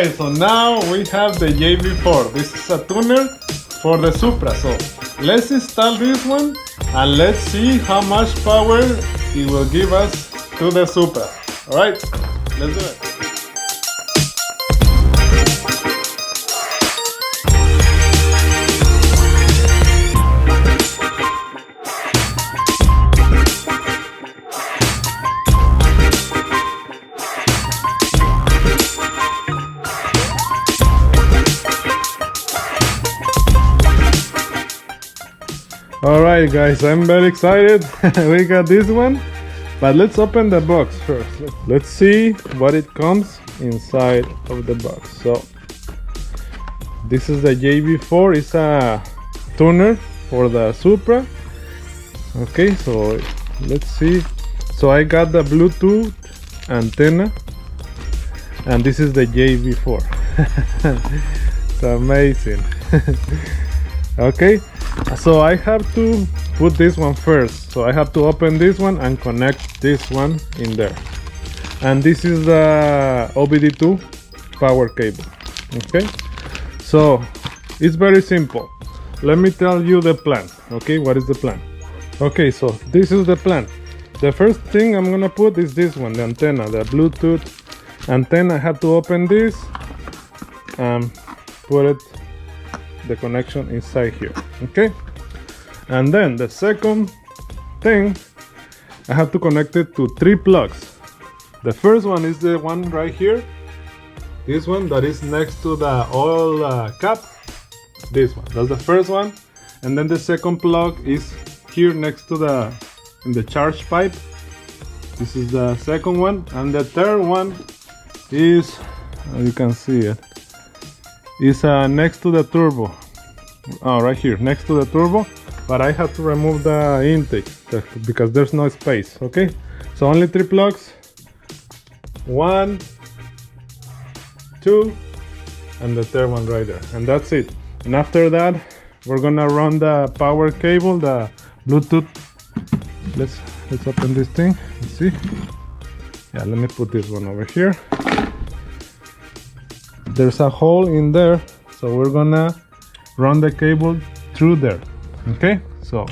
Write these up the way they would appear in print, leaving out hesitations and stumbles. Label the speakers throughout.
Speaker 1: Alright, so now we have the JB4. This is a tuner for the Supra. So let's install this one and let's see how much power it will give us to the Supra. Alright, let's do it. Alright guys, I'm very excited. We got this one, but let's open the box first. Let's see what it comes inside of the box. So this is the JB4. It's a tuner for the Supra. Okay, so let's see. So I got the Bluetooth antenna, and this is the JB4. It's amazing. Okay, so I have to put this one first. So I have to open this one and connect this one in there. And this is the OBD2 power cable. Okay, so it's very simple. Let me tell you the plan. Okay, what is the plan? Okay, so this is the plan. The first thing I'm gonna put is this one, the antenna, the Bluetooth antenna. I have to open this and put it, the connection inside here. Okay, and then the second thing, I have to connect it to 3 plugs. The first one is the one right here, this one that is next to the oil cap. This one, that's the first one. And then the second plug is here next to the, in the charge pipe. This is the second one. And the third one is, you can see it, is next to the turbo. Right here next to the turbo, but I have to remove the intake because there's no space. Okay, so only 3 plugs, 1, 2, and the third one right there, and that's it. And after that, we're gonna run the power cable, the Bluetooth. Let's open this thing. Let's see. Yeah, let me put this one over here. There's a hole in there, so we're gonna run the cable through there. Okay, so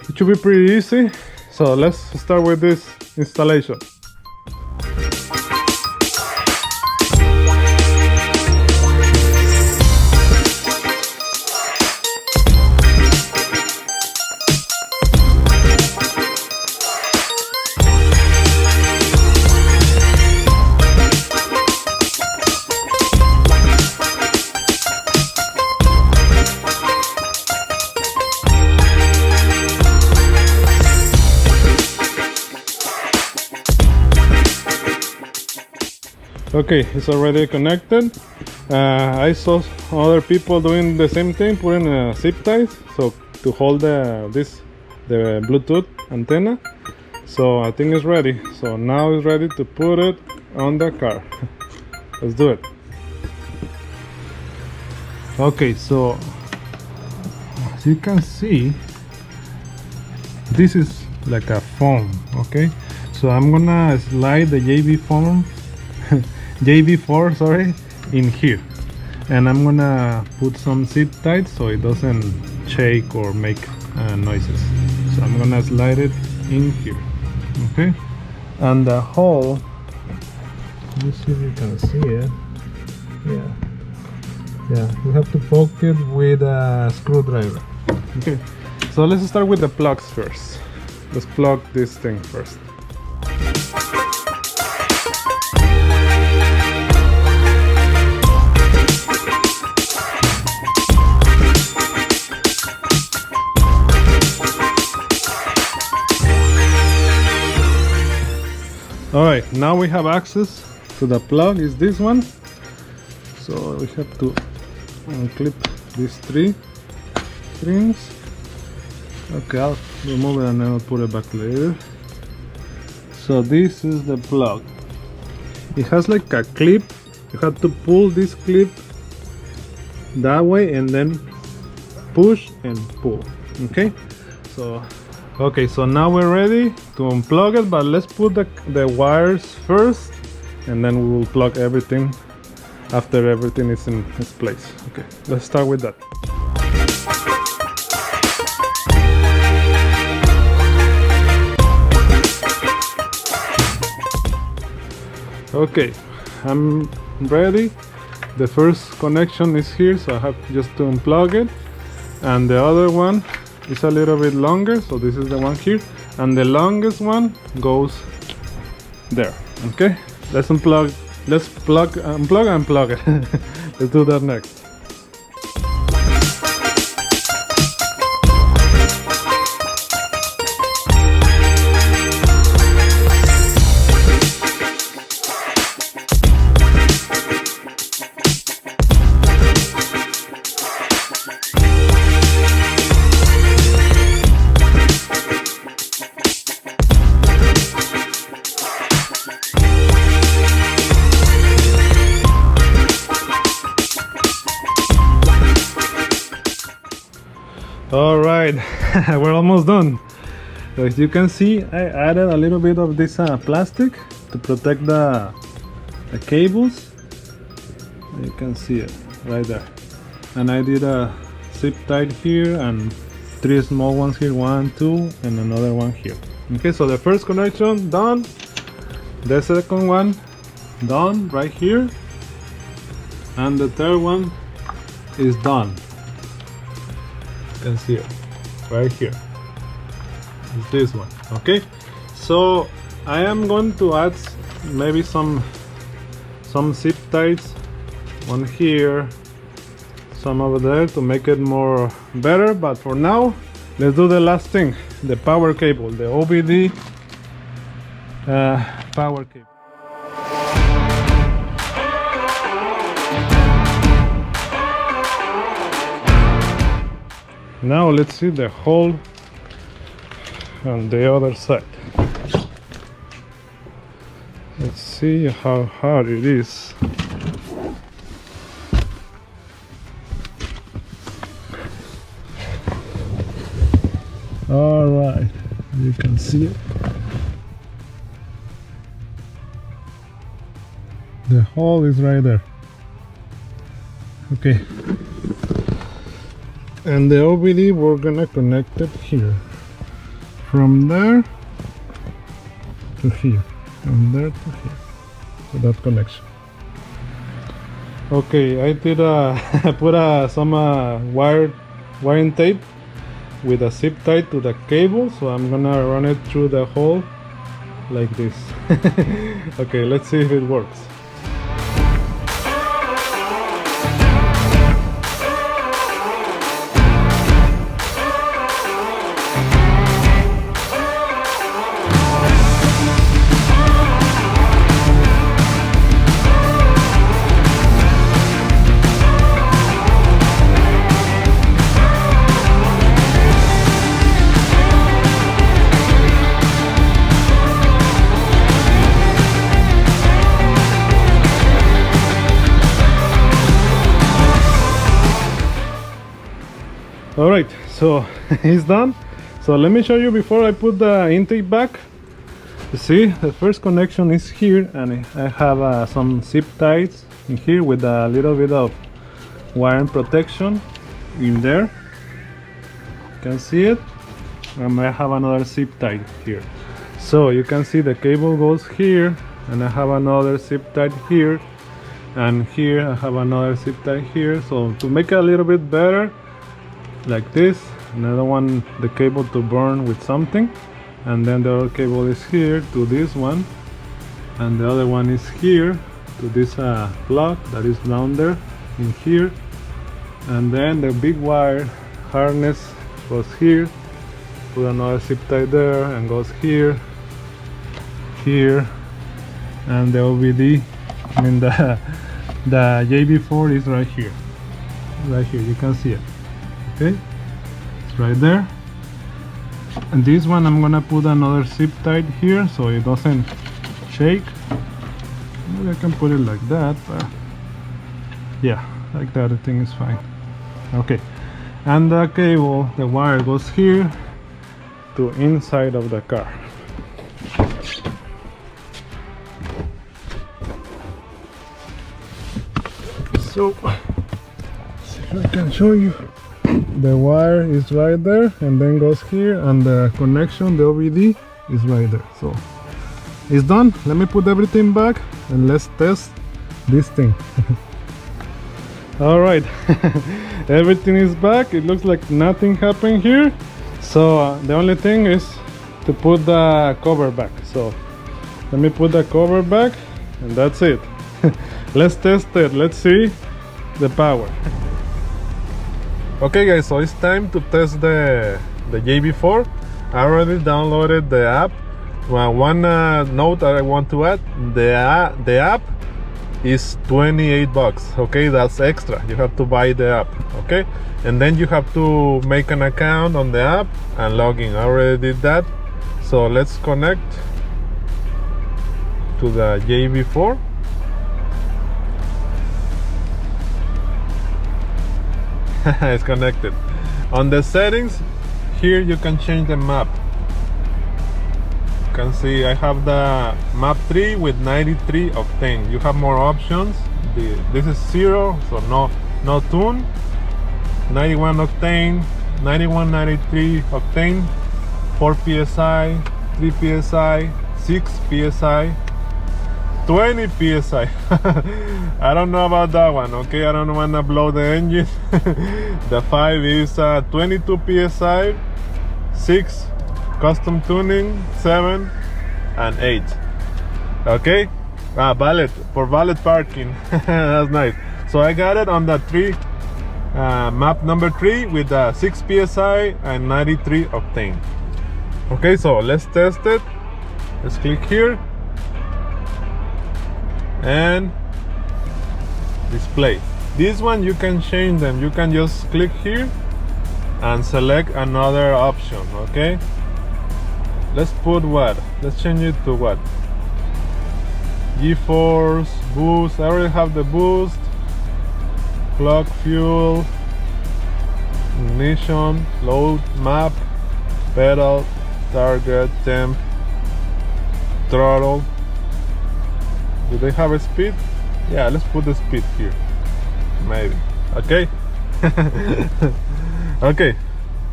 Speaker 1: it should be pretty easy. So let's start with this installation. Okay, it's already connected. I saw other people doing the same thing, putting zip ties so to hold the Bluetooth antenna. So I think it's ready. So now it's ready to put it on the car. Let's do it. Okay, so as you can see, this is like a foam. Okay, so I'm gonna slide the JB4, sorry, in here, and I'm gonna put some zip ties so it doesn't shake or make noises. So I'm gonna slide it in here. Okay, and the hole, let me see if you can see it. Yeah, you have to poke it with a screwdriver. Okay, so let's start with the plugs first. Let's plug this thing first. Alright, now we have access to the plug, is this one. So we have to unclip these 3 strings. Okay, I'll remove it and then I'll put it back later. So this is the plug. It has like a clip. You have to pull this clip that way and then push and pull. Okay, so okay, so now we're ready to unplug it, but let's put the wires first and then we will plug everything after everything is in its place. Okay, let's start with that. Okay, I'm ready. The first connection is here, so I have just to unplug it, and the other one is a little bit longer, so this is the one here, and the longest one goes there. Okay, let's unplug and plug it. Let's do that next. All right, we're almost done. So as you can see, I added a little bit of this plastic to protect the cables. You can see it right there. And I did a zip tied here and 3 small ones here, 1, 2, and another one here. Okay, so the first connection done. The second one done right here. And the third one is done. You can see it right here. It's this one. Okay, so I am going to add maybe some zip ties, one here, some over there, to make it more better. But for now, let's do the last thing, the power cable, the OBD power cable. Now let's see the hole on the other side. Let's see how hard it is. All right, you can see it. The hole is right there. Okay. And the OBD, we're gonna connect it here, from there to here, from there to here, so that connection. Okay, I did put some wiring tape with a zip tie to the cable, so I'm gonna run it through the hole like this. Okay, let's see if it works. Alright, so it's done. So let me show you before I put the intake back. You see, the first connection is here, and I have some zip ties in here with a little bit of wiring protection in there. You can see it. And I have another zip tie here. So you can see the cable goes here, and I have another zip tie here, and here I have another zip tie here. So to make it a little bit better, like this, and I don't want the cable to burn with something, and then the other cable is here to this one, and the other one is here to this plug that is down there in here, and then the big wire harness goes here, put another zip tie there, and goes here, here, and the OBD, I mean the JB4 is right here, you can see it. Okay, it's right there. And this one I'm gonna put another zip tie here so it doesn't shake. Maybe I can put it like that, but yeah, like that I think is fine. Okay, and the cable, the wire goes here to inside of the car. So, see if I can show you. The wire is right there and then goes here, and the connection, the OBD, is right there. So it's done. Let me put everything back and let's test this thing. All right. Everything is back. It looks like nothing happened here. So the only thing is to put the cover back. So let me put the cover back and that's it. Let's test it. Let's see the power. Okay guys, so it's time to test the JB4. I already downloaded the app. One note that I want to add, the app is 28 bucks. Okay, that's extra. You have to buy the app. Okay, and then you have to make an account on the app and log in. I already did that. So let's connect to the JB4. It's connected. On the settings here you can change the map. You can see I have the map 3 with 93 octane. You have more options. This is 0, so no tune. 91 octane, 91, 93 octane, 4 psi, 3 psi, 6 psi, 20 psi. I don't know about that one. Okay, I don't want to blow the engine. The 5 is 22 psi, 6 custom tuning, 7 and 8. Okay, valet for valet parking. That's nice. So I got it on the 3 map number 3 with 6 psi and 93 octane. Okay, so let's test it. Let's click here and display. This one you can change them. You can just click here and select another option. Okay, let's put what? Let's change it to what? G-force, boost. I already have the boost, clock, fuel, ignition, load, map, pedal, target, temp, throttle. Do they have a speed? Yeah, let's put the speed here. Maybe. Okay. Okay.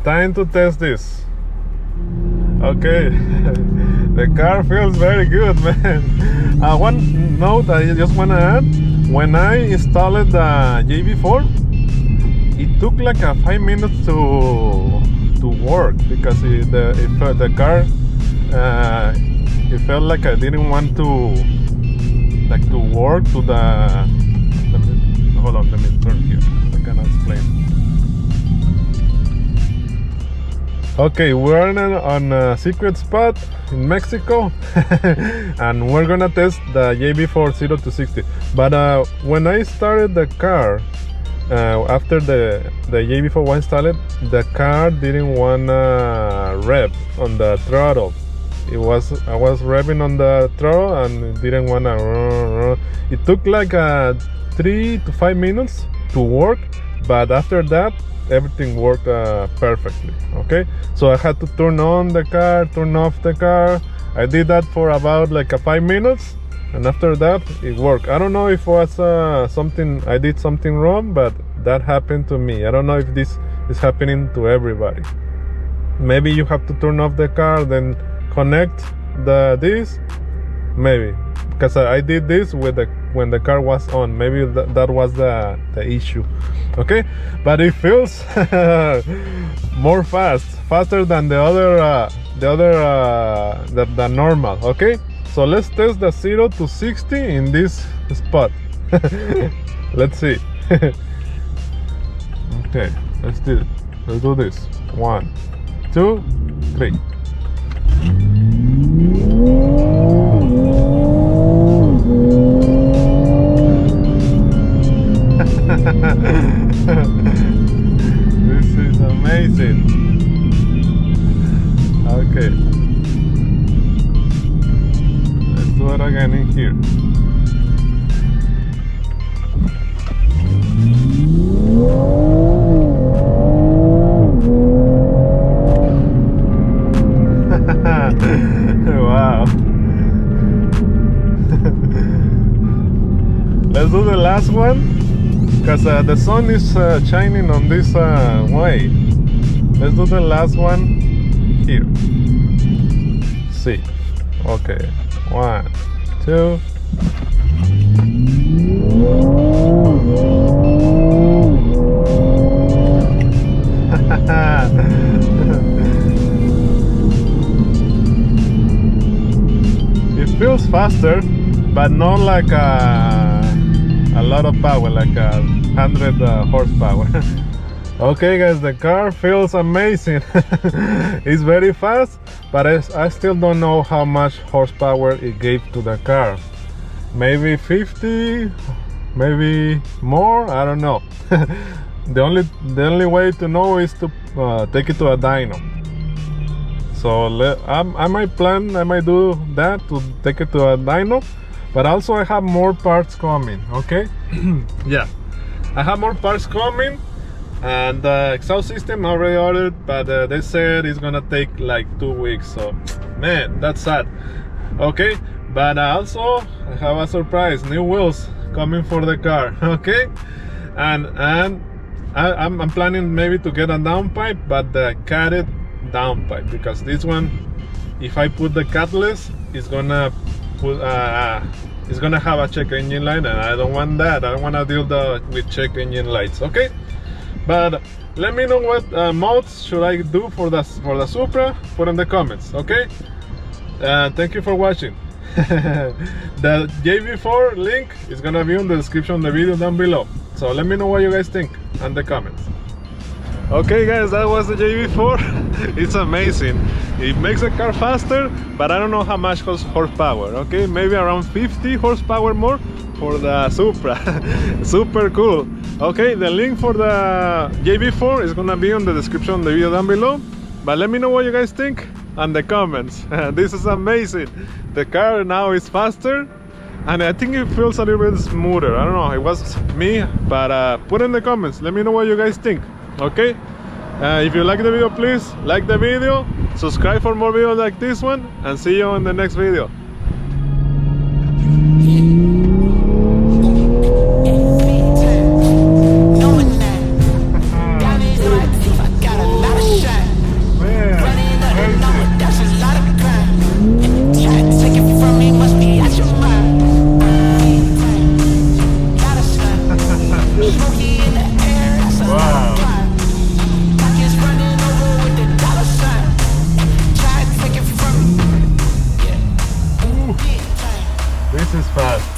Speaker 1: Time to test this. Okay. The car feels very good, man. One note I just want to add. When I installed the JB4, it took like 5 minutes to work because the car it felt like I didn't want to work to the. Hold on, let me turn here. I cannot explain. Okay, we're on a secret spot in Mexico, and we're gonna test the JB4 0 to 60. But when I started the car, after the JB4 was installed, the car didn't wanna rev on the throttle. I was revving on the throttle and it didn't wanna. It took like 3 to 5 minutes to work, but after that everything worked perfectly. Okay, so I had to turn on the car, turn off the car. I did that for about like 5 minutes, and after that it worked. I don't know if it was I did something wrong, but that happened to me. I don't know if this is happening to everybody. Maybe you have to turn off the car, then connect this. Maybe because I did this with when the car was on. Maybe that was the issue. Okay, but it feels more faster than the normal. Okay, so let's test the 0 to 60 in this spot. Let's see. Okay, let's do this. 1, 2, 3. This is amazing. Okay, let's do it again in here. Wow. Let's do the last one. because the sun is shining on this way. Let's do the last one here. See. Okay. 1, 2. It feels faster, but not like a lot of power, like 100 horsepower. Okay guys, the car feels amazing. It's very fast, but I still don't know how much horsepower it gave to the car. Maybe 50, maybe more, I don't know. The only way to know is to take it to a dyno. So I might do that, to take it to a dyno. But also I have more parts coming, okay? Yeah, I have more parts coming, and the exhaust system I already ordered, but they said it's gonna take like 2 weeks, so man, that's sad. Okay, but also I have a surprise, new wheels coming for the car, okay? And I'm planning maybe to get a downpipe, but the catted downpipe, because this one, if I put the catless, it's gonna have a check engine light, and I don't want that. I don't want to deal with check engine lights, okay? But let me know what mods should I do for the Supra. Put in the comments, okay? Thank you for watching. The JB4 link is gonna be in the description of the video down below, so let me know what you guys think in the comments. Okay guys, that was the JB4. It's amazing. It makes the car faster, but I don't know how much horsepower. Okay, maybe around 50 horsepower more for the Supra. Super cool. Okay, the link for the JB4 is gonna be in the description of the video down below, but let me know what you guys think in the comments. This is amazing. The car now is faster, and I think it feels a little bit smoother. I don't know, it was me, but put in the comments, let me know what you guys think. Okay, if you like the video, please like the video, subscribe for more videos like this one, and see you in the next video. This is fast.